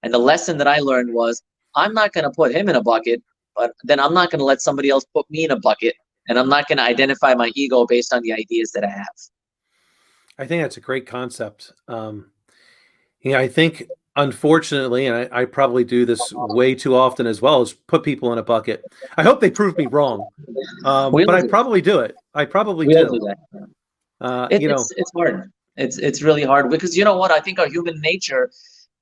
B: And the lesson that I learned was, I'm not going to put him in a bucket, but then I'm not going to let somebody else put me in a bucket. And I'm not going to identify my ego based on the ideas that I have.
A: I think that's a great concept. I think, unfortunately, and I probably do this way too often as well, is put people in a bucket. I hope they prove me wrong, but I probably do it. I probably do.
B: It's hard. It's really hard because you know what? I think our human nature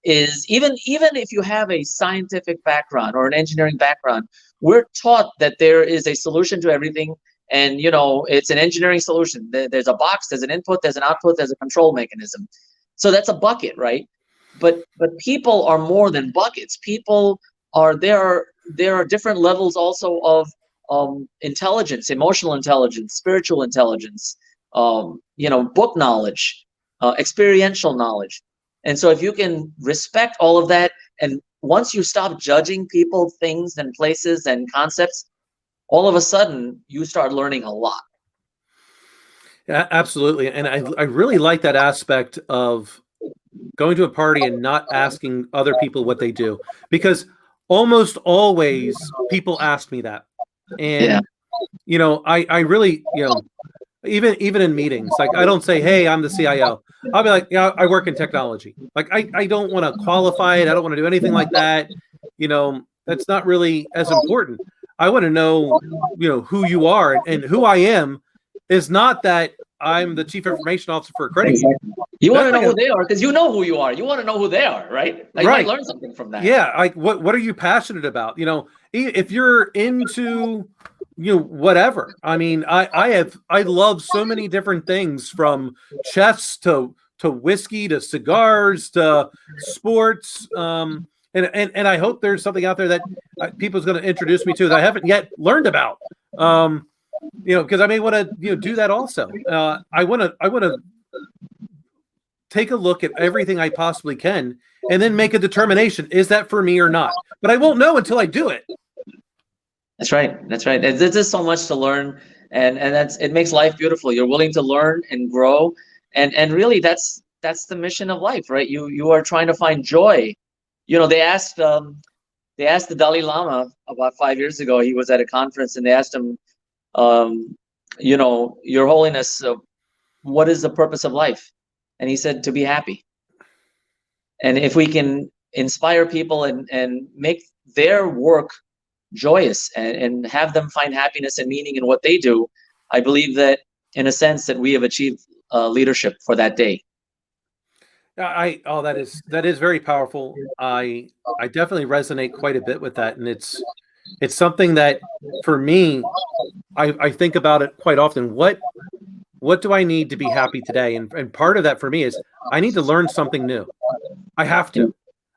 B: is, even if you have a scientific background or an engineering background, we're taught that there is a solution to everything. And, it's an engineering solution. There's a box, there's an input, there's an output, there's a control mechanism. So that's a bucket, right? But people are more than buckets. People are there are different levels also of intelligence, emotional intelligence, spiritual intelligence, book knowledge, experiential knowledge. And so if you can respect all of that, and once you stop judging people, things, and places and concepts, all of a sudden you start learning a lot.
A: Yeah, absolutely. And I really like that aspect of going to a party and not asking other people what they do, because almost always people ask me that. And, I really, even in meetings, like I don't say, hey, I'm the CIO. I'll be like, yeah, I work in technology. Like, I don't want to qualify it. I don't want to do anything like that. That's not really as important. I want to know, who you are, and who I am is not that I'm the chief information officer for a credit union.
B: You want to know who they are because you know who you are. You want to know who they are, right? Like, right. You might learn something from that.
A: Yeah, like what are you passionate about? If you're into whatever. I mean, I love so many different things, from chess to whiskey to cigars to sports. And I hope there's something out there that people's going to introduce me to that I haven't yet learned about. Because I may want to do that also. I want to take a look at everything I possibly can and then make a determination. Is that for me or not? But I won't know until I do it.
B: That's right. There's just so much to learn, and it makes life beautiful. You're willing to learn and grow, And really, that's the mission of life, right? You are trying to find joy. They asked the Dalai Lama about 5 years ago. He was at a conference, and they asked him, Your Holiness, what is the purpose of life? And he said, to be happy. And if we can inspire people and make their work joyous and have them find happiness and meaning in what they do, I believe that, in a sense, that we have achieved leadership for that day.
A: That is very powerful. I definitely resonate quite a bit with that, and it's something that, for me, I think about it quite often. What do I need to be happy today? And part of that for me is I need to learn something new. I have to.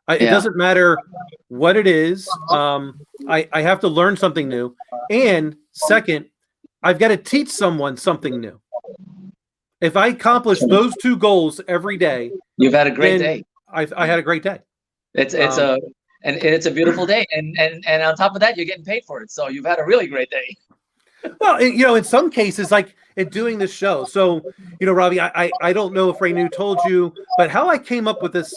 A: It doesn't matter what it is. I have to learn something new. And second, I've got to teach someone something new. If I accomplish those two goals every day,
B: you've had a great day.
A: I had a great day.
B: It's a beautiful day, and on top of that, you're getting paid for it. So you've had a really great day.
A: Well, in some cases, like in doing this show. So, Ravi, I don't know if Renu told you, but how I came up with this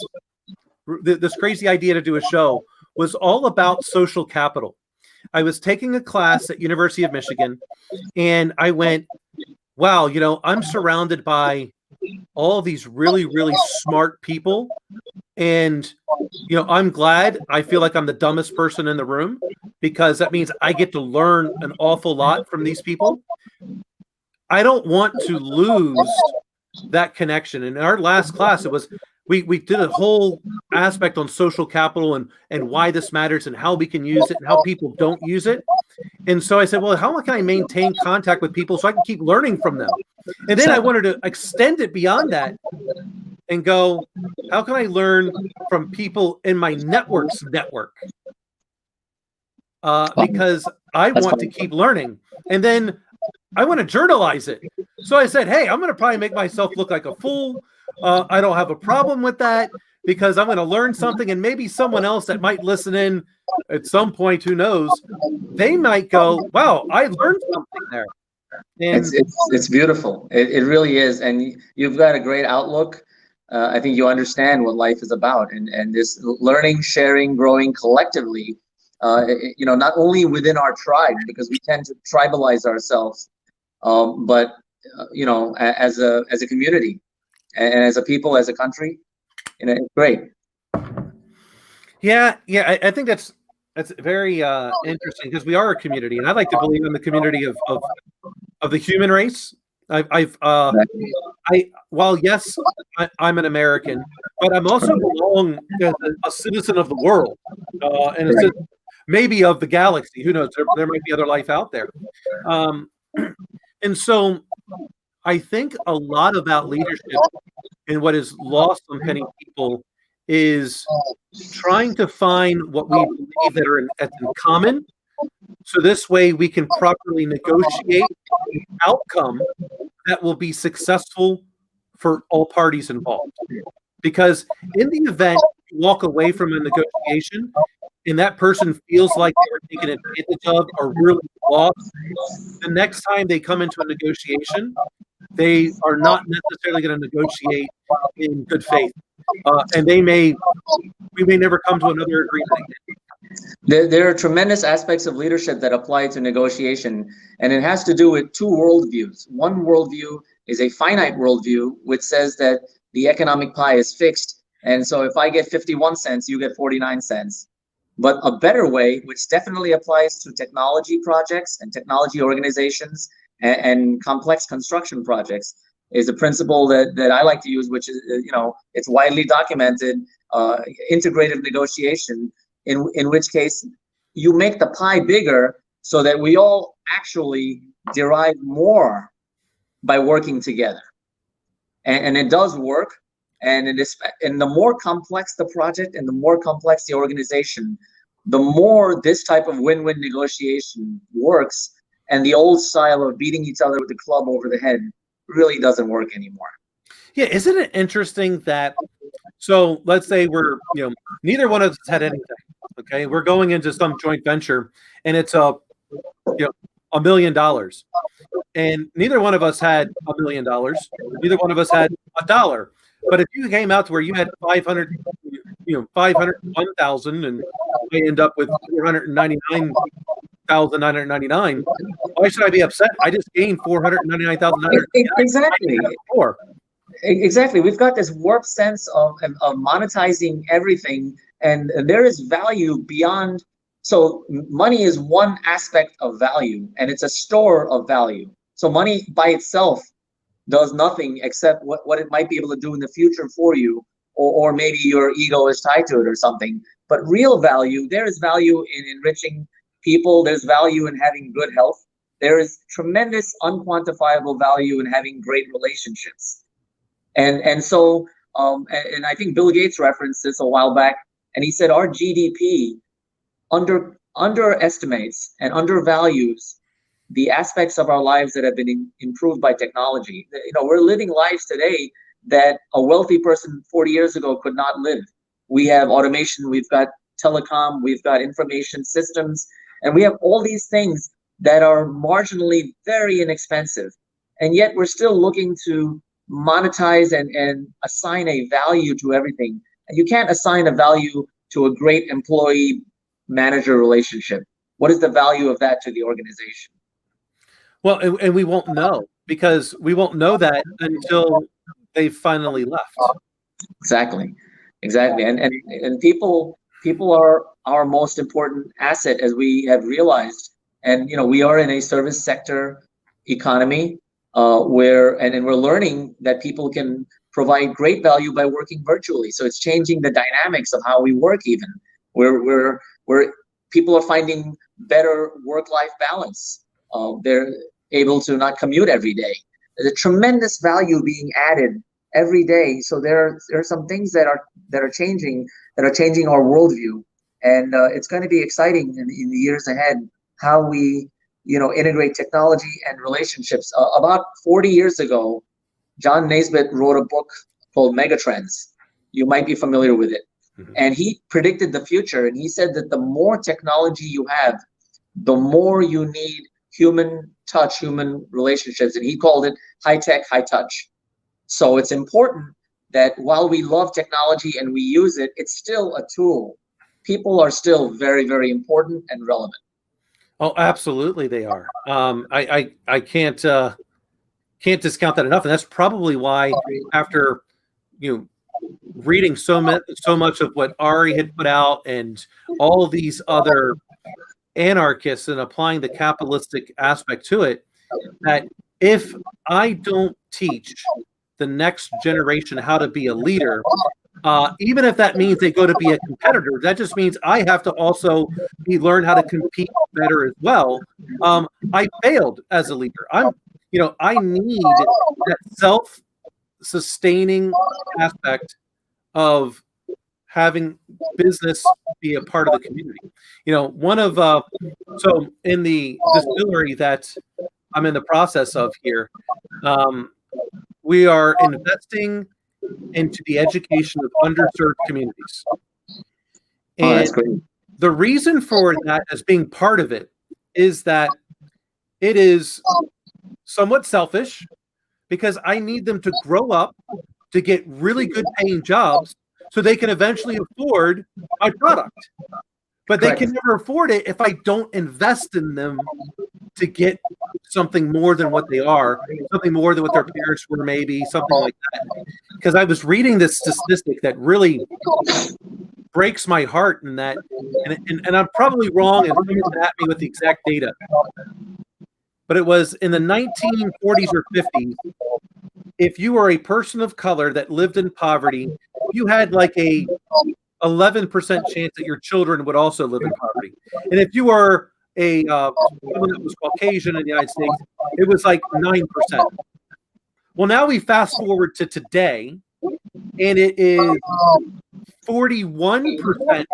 A: crazy idea to do a show was all about social capital. I was taking a class at University of Michigan, and I went, wow, I'm surrounded by all these really, really smart people. And, I'm glad. I feel like I'm the dumbest person in the room, because that means I get to learn an awful lot from these people. I don't want to lose that connection. In our last class, it was, we did a whole aspect on social capital and why this matters and how we can use it and how people don't use it. And so I said, well, how can I maintain contact with people so I can keep learning from them? And then I wanted to extend it beyond that and go, how can I learn from people in my network's network? Because I want to keep learning. And then I want to journalize it. So I said, hey, I'm going to probably make myself look like a fool. I don't have a problem with that, because I'm going to learn something, and maybe someone else that might listen in at some point, who knows, they might go, wow, I learned something there. And
B: it's beautiful. It really is. And you've got a great outlook. I think you understand what life is about, and this learning, sharing, growing collectively, not only within our tribe, because we tend to tribalize ourselves, but as a community and as a people, as a country, it's great.
A: Yeah. I think that's very interesting, because we are a community, and I like to believe in the community of the human race. While yes, I'm an American, but I'm also belong as a citizen of the world, and a citizen, maybe of the galaxy. Who knows? There might be other life out there. And so I think a lot about leadership, and what is lost on many people, is trying to find what we believe that are in common. So this way we can properly negotiate an outcome that will be successful for all parties involved. Because in the event you walk away from a negotiation and that person feels like they were taken advantage of or really lost, the next time they come into a negotiation, they are not necessarily going to negotiate in good faith. And we may never come to another agreement again.
B: There are tremendous aspects of leadership that apply to negotiation, and it has to do with two worldviews. One worldview is a finite worldview, which says that the economic pie is fixed, and so if I get 51 cents, you get 49 cents. But a better way, which definitely applies to technology projects and technology organizations and complex construction projects, is a principle that I like to use, which is, it's widely documented, integrative negotiation, in which case you make the pie bigger so that we all actually derive more by working together. And it does work. And the more complex the project and the more complex the organization, the more this type of win-win negotiation works. And the old style of beating each other with the club over the head really doesn't work anymore.
A: Yeah, isn't it interesting that, so let's say we're, neither one of us had anything. Okay, we're going into some joint venture, and it's $1 million. and neither one of us had $1 million. Neither one of us had $1. But if you came out to where you had 501,000, and I end up with 499,999, why should I be upset? I just gained 499,999.
B: Exactly. Exactly. We've got this warped sense of monetizing everything, and there is value beyond. So money is one aspect of value, and it's a store of value. So money by itself does nothing except what it might be able to do in the future for you, or maybe your ego is tied to it or something. But real value, there is value in enriching people. There's value in having good health. There is tremendous unquantifiable value in having great relationships. And so and I think Bill Gates referenced this a while back, and he said our GDP underestimates and undervalues the aspects of our lives that have been improved by technology. You know, we're living lives today that a wealthy person 40 years ago could not live. We have automation, we've got telecom, we've got information systems, and we have all these things that are marginally very inexpensive. And yet we're still looking to monetize and assign a value to everything. And you can't assign a value to a great employee-manager relationship. What is the value of that to the organization?
A: Well, and we won't know, because we won't know that until they've finally left.
B: Exactly. And people are our most important asset, as we have realized. And you know, we are in a service sector economy where we're learning that people can provide great value by working virtually. So it's changing the dynamics of how we work. Even where people are finding better work-life balance. They're able to not commute every day. There's a tremendous value being added every day. So there are some things that are changing our worldview, and it's going to be exciting in the years ahead how we integrate technology and relationships. About 40 years ago, John Naisbitt wrote a book called Megatrends. You might be familiar with it. Mm-hmm. And he predicted the future, and he said that the more technology you have, the more you need human touch, human relationships, and he called it high tech, high touch. So it's important that while we love technology and we use it, it's still a tool. People are still very, very important and relevant.
A: Oh, absolutely, they are. I can't discount that enough, and that's probably why, after reading so much of what Ari had put out and all of these other anarchists and applying the capitalistic aspect to it, that if I don't teach the next generation how to be a leader, even if that means they go to be a competitor, that just means I have to also learn how to compete better as well. I failed as a leader. I need that self-sustaining aspect of having business be a part of the community. So in the distillery that I'm in the process of here, we are investing into the education of underserved communities. And
B: that's great.
A: The reason for that as being part of it is that it is somewhat selfish, because I need them to grow up to get really good paying jobs so they can eventually afford my product. But they can never afford it if I don't invest in them to get something more than what they are, something more than what their parents were, maybe something like that. Because I was reading this statistic that really breaks my heart, and I'm probably wrong, and someone can at me with the exact data. But it was in the 1940s or 50s, if you were a person of color that lived in poverty, you had like a 11% chance that your children would also live in poverty. And if you were someone that was Caucasian in the United States, it was like 9%. Well, now we fast forward to today, and it is 41%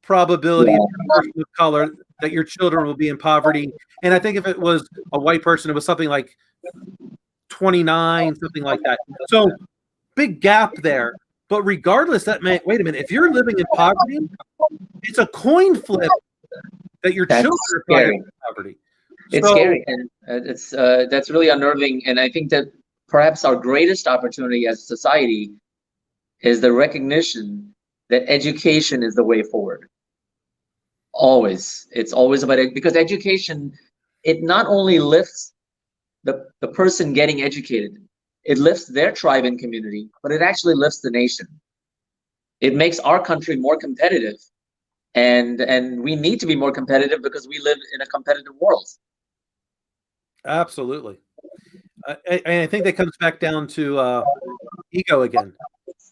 A: probability of a person of color that your children will be in poverty. And I think if it was a white person, it was something like 29, something like that. So big gap there. But regardless, that meant, wait a minute, if you're living in poverty, it's a coin flip that your children are in poverty.
B: It's scary, and it's that's really unnerving. And I think that perhaps our greatest opportunity as a society is the recognition that education is the way forward. Always, it's always about it, because education, it not only lifts the person getting educated, it lifts their tribe and community, but it actually lifts the nation. It makes our country more competitive, and we need to be more competitive because we live in a competitive world.
A: Absolutely. I think that comes back down to ego again.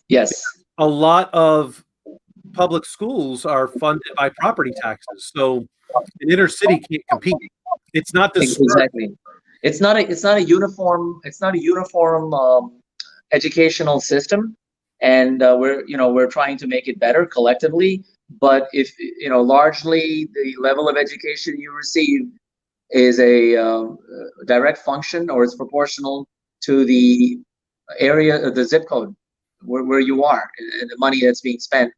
B: Yes.
A: A lot of public schools are funded by property taxes, so an inner city can't compete. It's not the
B: exactly. It's not a uniform. It's not a uniform educational system, and we're trying to make it better collectively. But if largely the level of education you receive is a direct function, or is proportional to the area, the zip code where you are, and the money that's being spent.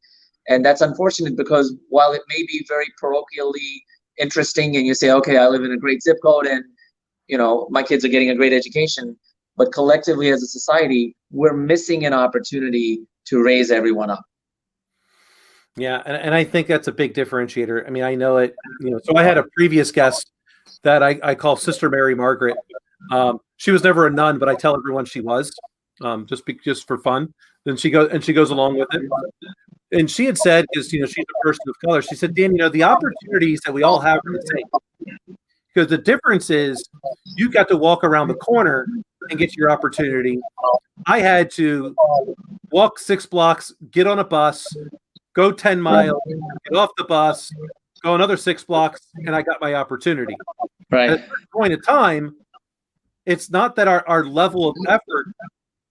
B: And that's unfortunate, because while it may be very parochially interesting, and you say, okay, I live in a great zip code, and my kids are getting a great education, but collectively as a society, we're missing an opportunity to raise everyone up.
A: Yeah, and I think that's a big differentiator. I mean, I know it. So I had a previous guest that I call Sister Mary Margaret. She was never a nun, but I tell everyone she was, just for fun. Then she goes along with it. And she had said, because she's a person of color, she said, Dan, the opportunities that we all have are the same. Because the difference is you got to walk around the corner and get your opportunity. I had to walk 6 blocks, get on a bus, go 10 miles, get off the bus, go another 6 blocks, and I got my opportunity.
B: Right.
A: At that point in time, it's not that our level of effort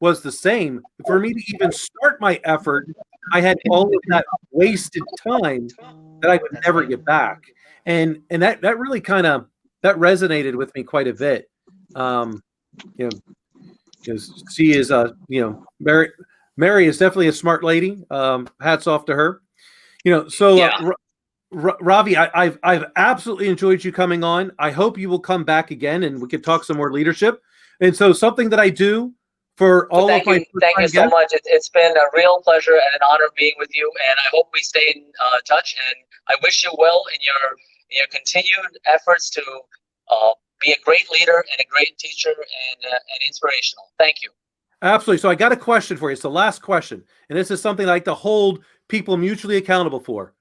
A: was the same. For me to even start my effort, I had all of that wasted time that I would never get back. And that really kind of that resonated with me quite a bit. Because she is Mary is definitely a smart lady. Hats off to her. Ravi, I've absolutely enjoyed you coming on. I hope you will come back again and we can talk some more leadership. And so something that I do for all of my
B: thank you so much. It's been a real pleasure and an honor being with you, and I hope we stay in touch. And I wish you well in your continued efforts to be a great leader and a great teacher and inspirational. Thank you.
A: Absolutely. So I got a question for you. It's the last question, and this is something I like to hold people mutually accountable for.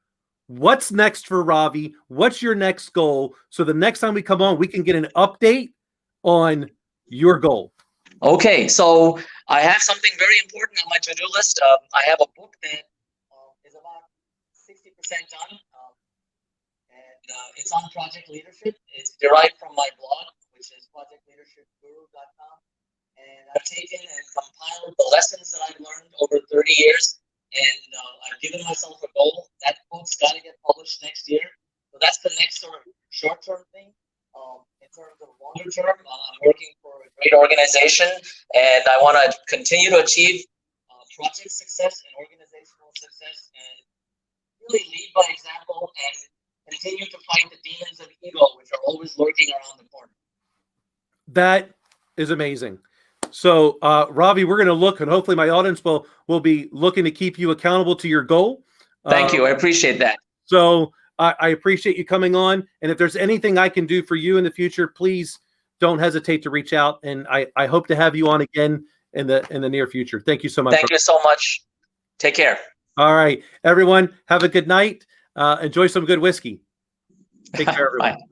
A: What's next for Ravi? What's your next goal? So the next time we come on, we can get an update on your goal.
B: Okay, so I have something very important on my to-do list. I have a book that is about 60% done, and it's on project leadership. It's derived from my blog, which is projectleadershipguru.com. And I've taken and compiled the lessons that I've learned over 30 years, and I've given myself a goal. That book's got to get published next year. So that's the next sort of short-term thing. In terms of longer term, I'm working for a great organization, and I want to continue to achieve project success and organizational success, and really lead by example and continue to fight the demons of ego, which are always lurking around the corner.
A: That is amazing. So, Ravi, we're going to look, and hopefully my audience will be looking to keep you accountable to your goal.
B: Thank you. I appreciate that.
A: So I appreciate you coming on. And if there's anything I can do for you in the future, please don't hesitate to reach out. And I hope to have you on again in the near future. Thank you so much.
B: Thank you so much. Take care.
A: All right, everyone. Have a good night. Enjoy some good whiskey. Take care, everyone.
B: Bye.